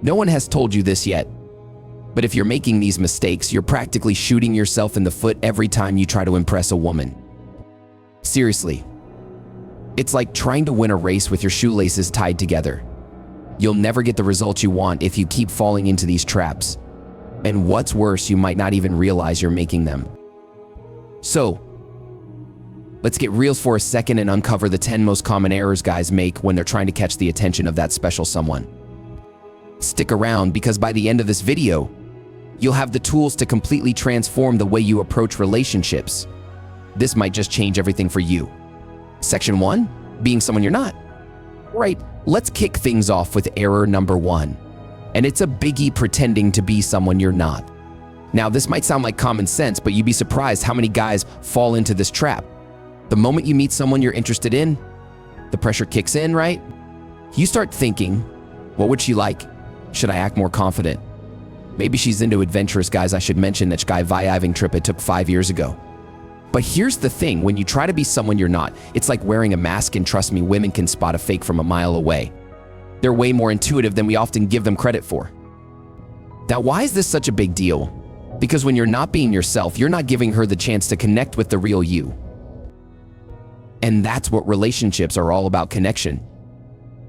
No one has told you this yet, but if you're making these mistakes, you're practically shooting yourself in the foot every time you try to impress a woman. Seriously, it's like trying to win a race with your shoelaces tied together. You'll never get the results you want if you keep falling into these traps. And what's worse, you might not even realize you're making them. So, let's get real for a second and uncover the 10 most common errors guys make when they're trying to catch the attention of that special someone. Stick around, because by the end of this video, you'll have the tools to completely transform the way you approach relationships. This might just change everything for you. Section 1, being someone you're not. Right, let's kick things off with error number 1. And it's a biggie: pretending to be someone you're not. Now, this might sound like common sense, but you'd be surprised how many guys fall into this trap. The moment you meet someone you're interested in, the pressure kicks in, right? You start thinking, what would she like? Should I act more confident? Maybe she's into adventurous guys. I should mention that skydiving trip I took 5 years ago. But here's the thing, when you try to be someone you're not, it's like wearing a mask, and trust me, women can spot a fake from a mile away. They're way more intuitive than we often give them credit for. Now, why is this such a big deal? Because when you're not being yourself, you're not giving her the chance to connect with the real you. And that's what relationships are all about: connection.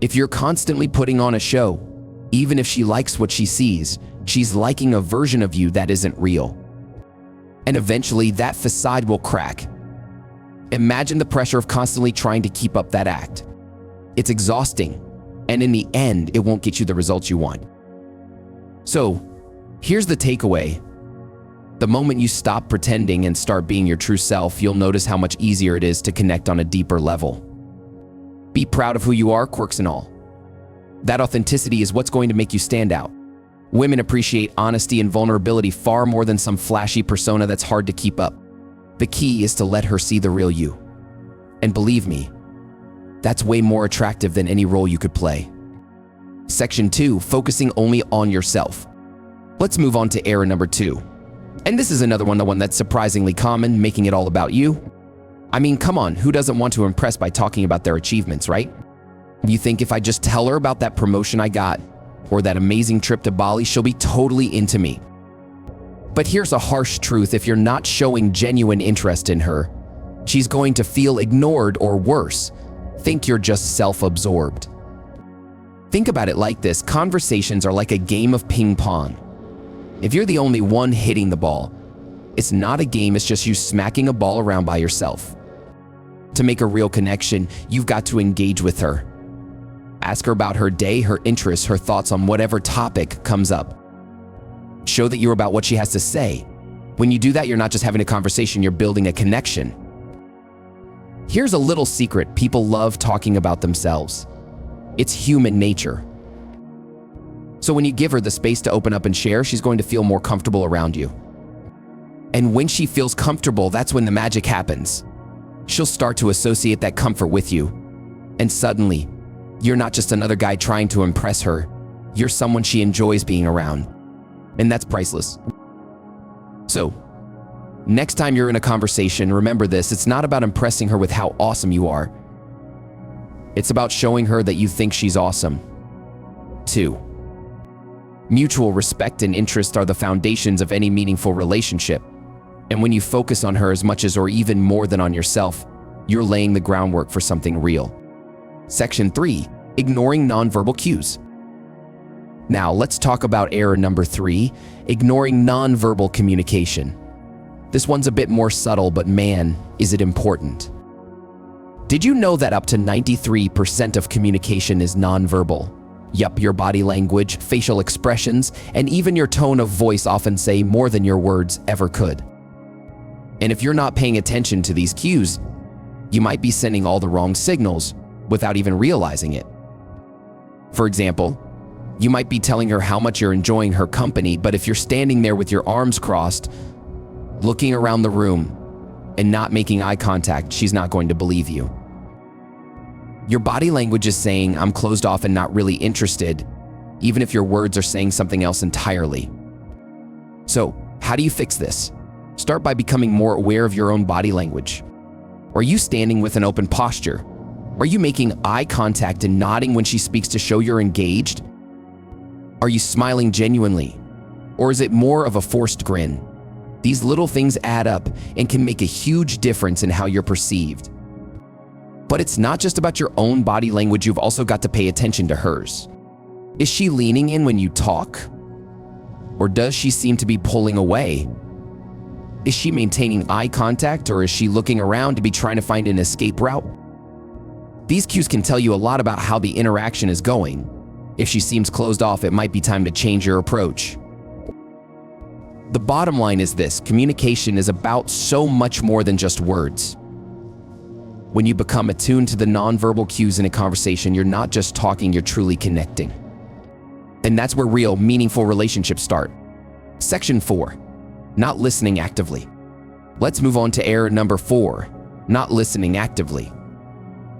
If you're constantly putting on a show, even if she likes what she sees, she's liking a version of you that isn't real. And eventually that facade will crack. Imagine the pressure of constantly trying to keep up that act. It's exhausting, and in the end, it won't get you the results you want. So, here's the takeaway. The moment you stop pretending and start being your true self, you'll notice how much easier it is to connect on a deeper level. Be proud of who you are, quirks and all. That authenticity is what's going to make you stand out. Women appreciate honesty and vulnerability far more than some flashy persona that's hard to keep up. The key is to let her see the real you. And believe me, that's way more attractive than any role you could play. Section 2, focusing only on yourself. Let's move on to error number 2. And this is another one, the one that's surprisingly common, making it all about you. I mean, come on, who doesn't want to impress by talking about their achievements, right? You think if I just tell her about that promotion I got, or that amazing trip to Bali, she'll be totally into me. But here's a harsh truth: if you're not showing genuine interest in her, she's going to feel ignored, or worse, think you're just self-absorbed. Think about it like this: conversations are like a game of ping pong. If you're the only one hitting the ball, it's not a game, it's just you smacking a ball around by yourself. To make a real connection, you've got to engage with her. Ask her about her day, her interests, her thoughts on whatever topic comes up. Show that you're about what she has to say. When you do that, you're not just having a conversation, you're building a connection. Here's a little secret: people love talking about themselves. It's human nature. So when you give her the space to open up and share, she's going to feel more comfortable around you. And when she feels comfortable, that's when the magic happens. She'll start to associate that comfort with you. And suddenly, you're not just another guy trying to impress her. You're someone she enjoys being around. And that's priceless. So, next time you're in a conversation, remember this: it's not about impressing her with how awesome you are. It's about showing her that you think she's awesome, too. Mutual respect and interest are the foundations of any meaningful relationship. And when you focus on her as much as, or even more than, on yourself, you're laying the groundwork for something real. Section 3, ignoring nonverbal cues. Now, let's talk about error number 3, ignoring nonverbal communication. This one's a bit more subtle, but man, is it important. Did you know that up to 93% of communication is nonverbal? Yup, your body language, facial expressions, and even your tone of voice often say more than your words ever could. And if you're not paying attention to these cues, you might be sending all the wrong signals without even realizing it. For example, you might be telling her how much you're enjoying her company, but if you're standing there with your arms crossed, looking around the room, and not making eye contact, she's not going to believe you. Your body language is saying, I'm closed off and not really interested, even if your words are saying something else entirely. So, how do you fix this? Start by becoming more aware of your own body language. Are you standing with an open posture? Are you making eye contact and nodding when she speaks to show you're engaged? Are you smiling genuinely? Or is it more of a forced grin? These little things add up and can make a huge difference in how you're perceived. But it's not just about your own body language, you've also got to pay attention to hers. Is she leaning in when you talk? Or does she seem to be pulling away? Is she maintaining eye contact, or is she looking around to be trying to find an escape route? These cues can tell you a lot about how the interaction is going. If she seems closed off, it might be time to change your approach. The bottom line is this: communication is about so much more than just words. When you become attuned to the nonverbal cues in a conversation, you're not just talking, you're truly connecting. And that's where real, meaningful relationships start. Section 4. Not listening actively. Let's move on to error number 4, not listening actively.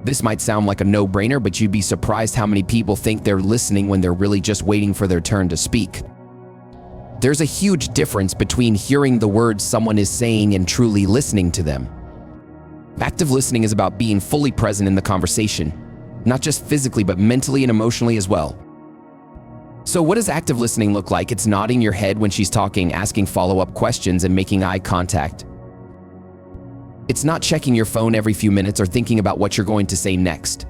This might sound like a no-brainer, but you'd be surprised how many people think they're listening when they're really just waiting for their turn to speak. There's a huge difference between hearing the words someone is saying and truly listening to them. Active listening is about being fully present in the conversation, not just physically, but mentally and emotionally as well. So what does active listening look like? It's nodding your head when she's talking, asking follow-up questions, and making eye contact. It's not checking your phone every few minutes or thinking about what you're going to say next.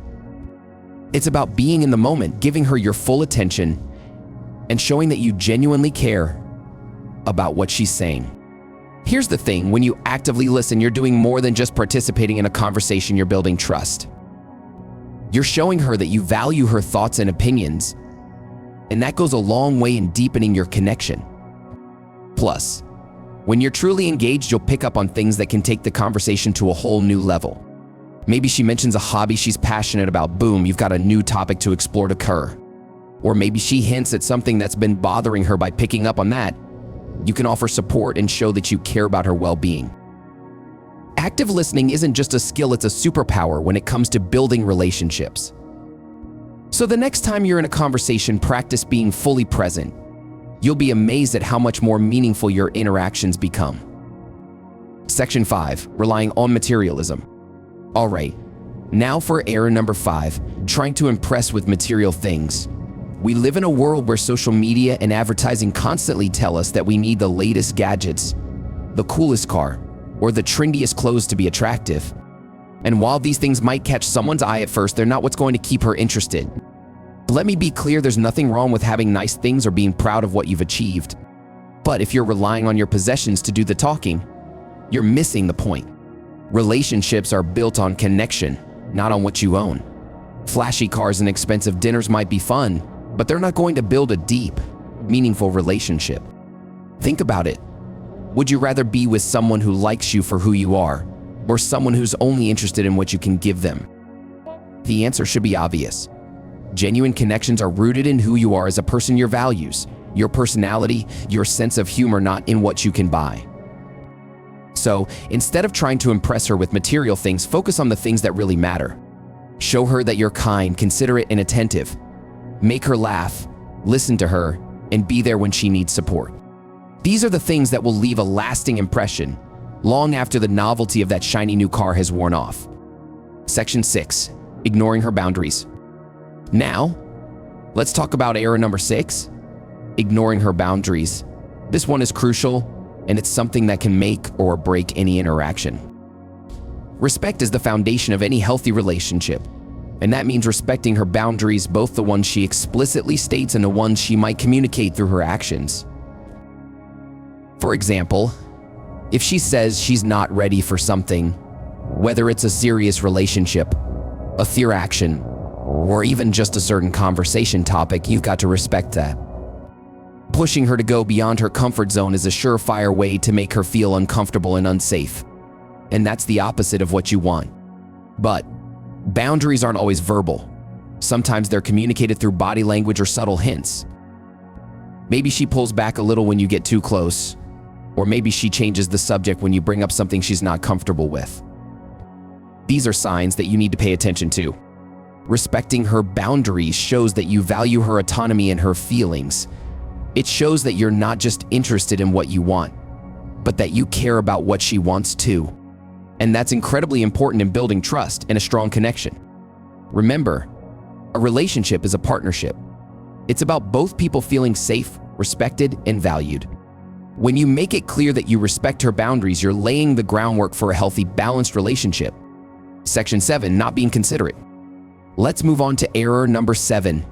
It's about being in the moment, giving her your full attention, and showing that you genuinely care about what she's saying. Here's the thing: when you actively listen, you're doing more than just participating in a conversation, you're building trust. You're showing her that you value her thoughts and opinions, and that goes a long way in deepening your connection. Plus, when you're truly engaged, you'll pick up on things that can take the conversation to a whole new level. Maybe she mentions a hobby she's passionate about. Boom, you've got a new topic to explore to her. Or maybe she hints at something that's been bothering her. By picking up on that, you can offer support and show that you care about her well-being. Active listening isn't just a skill, it's a superpower when it comes to building relationships. So the next time you're in a conversation, practice being fully present. You'll be amazed at how much more meaningful your interactions become. Section 5. Relying on materialism. All right, now for error number 5, trying to impress with material things. We live in a world where social media and advertising constantly tell us that we need the latest gadgets, the coolest car, or the trendiest clothes to be attractive. And while these things might catch someone's eye at first, they're not what's going to keep her interested. Let me be clear, there's nothing wrong with having nice things or being proud of what you've achieved. But if you're relying on your possessions to do the talking, you're missing the point. Relationships are built on connection, not on what you own. Flashy cars and expensive dinners might be fun, but they're not going to build a deep, meaningful relationship. Think about it. Would you rather be with someone who likes you for who you are, or someone who's only interested in what you can give them? The answer should be obvious. Genuine connections are rooted in who you are as a person, your values, your personality, your sense of humor, not in what you can buy. So, instead of trying to impress her with material things, focus on the things that really matter. Show her that you're kind, considerate, and attentive. Make her laugh, listen to her, and be there when she needs support. These are the things that will leave a lasting impression long after the novelty of that shiny new car has worn off. Section 6. Ignoring her boundaries. Now, let's talk about error number 6, ignoring her boundaries. This one is crucial, and it's something that can make or break any interaction. Respect is the foundation of any healthy relationship, and that means respecting her boundaries, both the ones she explicitly states and the ones she might communicate through her actions. For example, if she says she's not ready for something, whether it's a serious relationship, a fear action, or even just a certain conversation topic, you've got to respect that. Pushing her to go beyond her comfort zone is a surefire way to make her feel uncomfortable and unsafe. And that's the opposite of what you want. But boundaries aren't always verbal. Sometimes they're communicated through body language or subtle hints. Maybe she pulls back a little when you get too close, or maybe she changes the subject when you bring up something she's not comfortable with. These are signs that you need to pay attention to. Respecting her boundaries shows that you value her autonomy and her feelings. It shows that you're not just interested in what you want, but that you care about what she wants too. And that's incredibly important in building trust and a strong connection. Remember, a relationship is a partnership. It's about both people feeling safe, respected, and valued. When you make it clear that you respect her boundaries, you're laying the groundwork for a healthy, balanced relationship. Section 7, not being considerate. Let's move on to error number 7,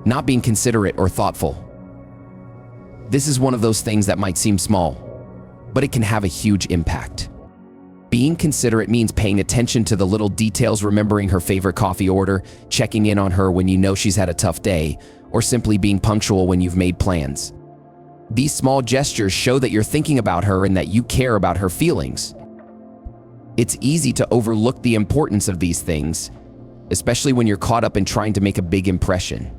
not being considerate or thoughtful. This is one of those things that might seem small, but it can have a huge impact. Being considerate means paying attention to the little details, remembering her favorite coffee order, checking in on her when you know she's had a tough day, or simply being punctual when you've made plans. These small gestures show that you're thinking about her and that you care about her feelings. It's easy to overlook the importance of these things, especially when you're caught up in trying to make a big impression.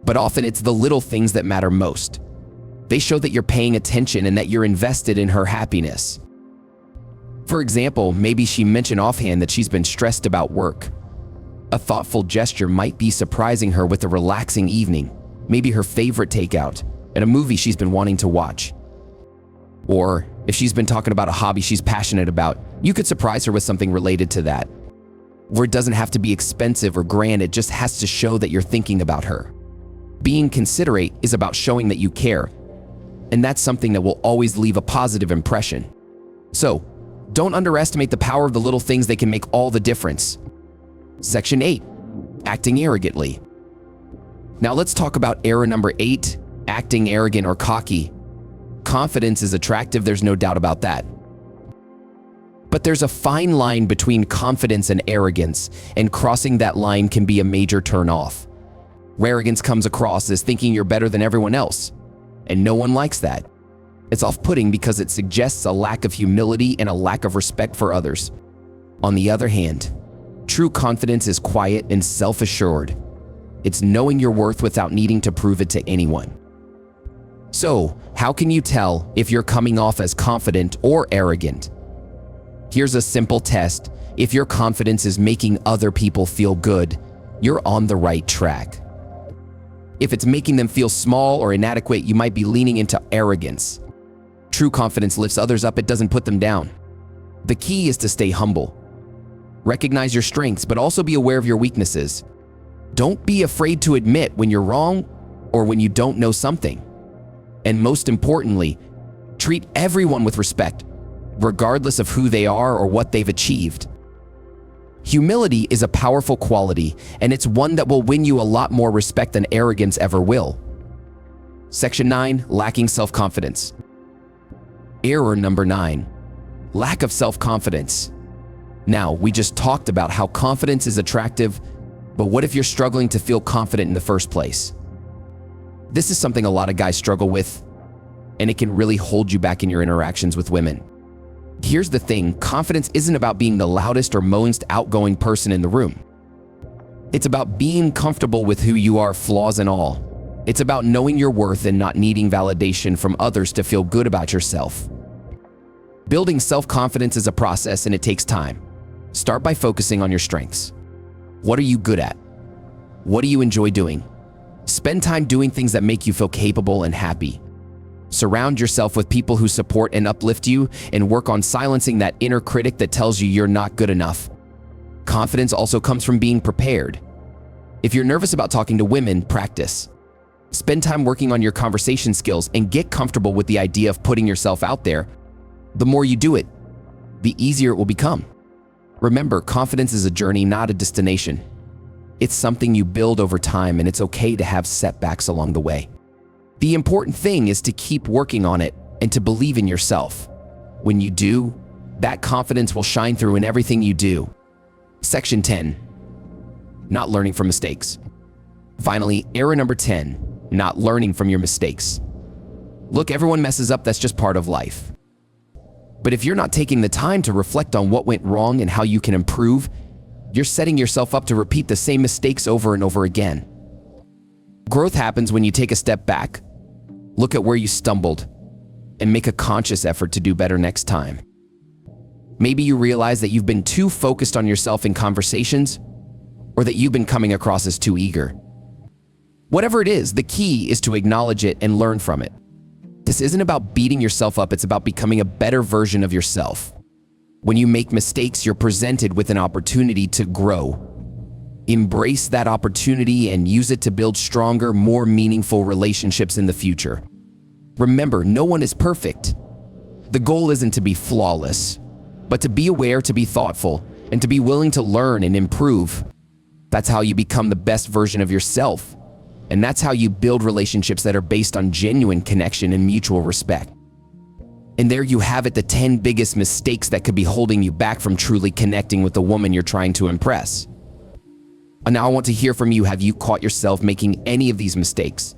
But often it's the little things that matter most. They show that you're paying attention and that you're invested in her happiness. For example, maybe she mentioned offhand that she's been stressed about work. A thoughtful gesture might be surprising her with a relaxing evening, maybe her favorite takeout, and a movie she's been wanting to watch. Or if she's been talking about a hobby she's passionate about, you could surprise her with something related to that. Where it doesn't have to be expensive or grand, it just has to show that you're thinking about her. Being considerate is about showing that you care, and that's something that will always leave a positive impression. So, don't underestimate the power of the little things. They can make all the difference. Section 8, acting arrogantly. Now let's talk about error number 8, acting arrogant or cocky. Confidence is attractive, there's no doubt about that. But there's a fine line between confidence and arrogance, and crossing that line can be a major turn-off. Arrogance comes across as thinking you're better than everyone else, and no one likes that. It's off-putting because it suggests a lack of humility and a lack of respect for others. On the other hand, true confidence is quiet and self-assured. It's knowing your worth without needing to prove it to anyone. So, how can you tell if you're coming off as confident or arrogant? Here's a simple test. If your confidence is making other people feel good, you're on the right track. If it's making them feel small or inadequate, you might be leaning into arrogance. True confidence lifts others up, it doesn't put them down. The key is to stay humble. Recognize your strengths, but also be aware of your weaknesses. Don't be afraid to admit when you're wrong or when you don't know something. And most importantly, treat everyone with respect, regardless of who they are or what they've achieved. Humility is a powerful quality, and it's one that will win you a lot more respect than arrogance ever will. Section 9, lacking self-confidence. Error number 9, lack of self-confidence. Now, we just talked about how confidence is attractive, but what if you're struggling to feel confident in the first place? This is something a lot of guys struggle with, and it can really hold you back in your interactions with women. Here's the thing, confidence isn't about being the loudest or most outgoing person in the room. It's about being comfortable with who you are, flaws and all. It's about knowing your worth and not needing validation from others to feel good about yourself. Building self-confidence is a process and it takes time. Start by focusing on your strengths. What are you good at? What do you enjoy doing? Spend time doing things that make you feel capable and happy. Surround yourself with people who support and uplift you, and work on silencing that inner critic that tells you you're not good enough. Confidence also comes from being prepared. If you're nervous about talking to women, practice. Spend time working on your conversation skills and get comfortable with the idea of putting yourself out there. The more you do it, the easier it will become. Remember, confidence is a journey, not a destination. It's something you build over time, and it's okay to have setbacks along the way. The important thing is to keep working on it and to believe in yourself. When you do, that confidence will shine through in everything you do. Section 10, not learning from mistakes. Finally, error number 10, not learning from your mistakes. Look, everyone messes up, that's just part of life. But if you're not taking the time to reflect on what went wrong and how you can improve, you're setting yourself up to repeat the same mistakes over and over again. Growth happens when you take a step back, look at where you stumbled, and make a conscious effort to do better next time. Maybe you realize that you've been too focused on yourself in conversations, or that you've been coming across as too eager. Whatever it is, the key is to acknowledge it and learn from it. This isn't about beating yourself up, it's about becoming a better version of yourself. When you make mistakes, you're presented with an opportunity to grow. Embrace that opportunity and use it to build stronger, more meaningful relationships in the future. Remember, no one is perfect. The goal isn't to be flawless, but to be aware, to be thoughtful, and to be willing to learn and improve. That's how you become the best version of yourself. And that's how you build relationships that are based on genuine connection and mutual respect. And there you have it, the 10 biggest mistakes that could be holding you back from truly connecting with the woman you're trying to impress. And now I want to hear from you. Have you caught yourself making any of these mistakes?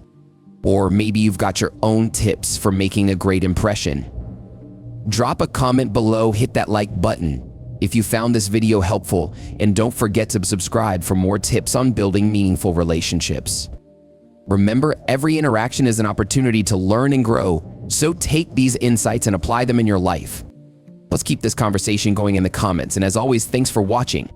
Or maybe you've got your own tips for making a great impression. Drop a comment below, hit that like button if you found this video helpful, and don't forget to subscribe for more tips on building meaningful relationships. Remember, every interaction is an opportunity to learn and grow, so take these insights and apply them in your life. Let's keep this conversation going in the comments, and as always, thanks for watching.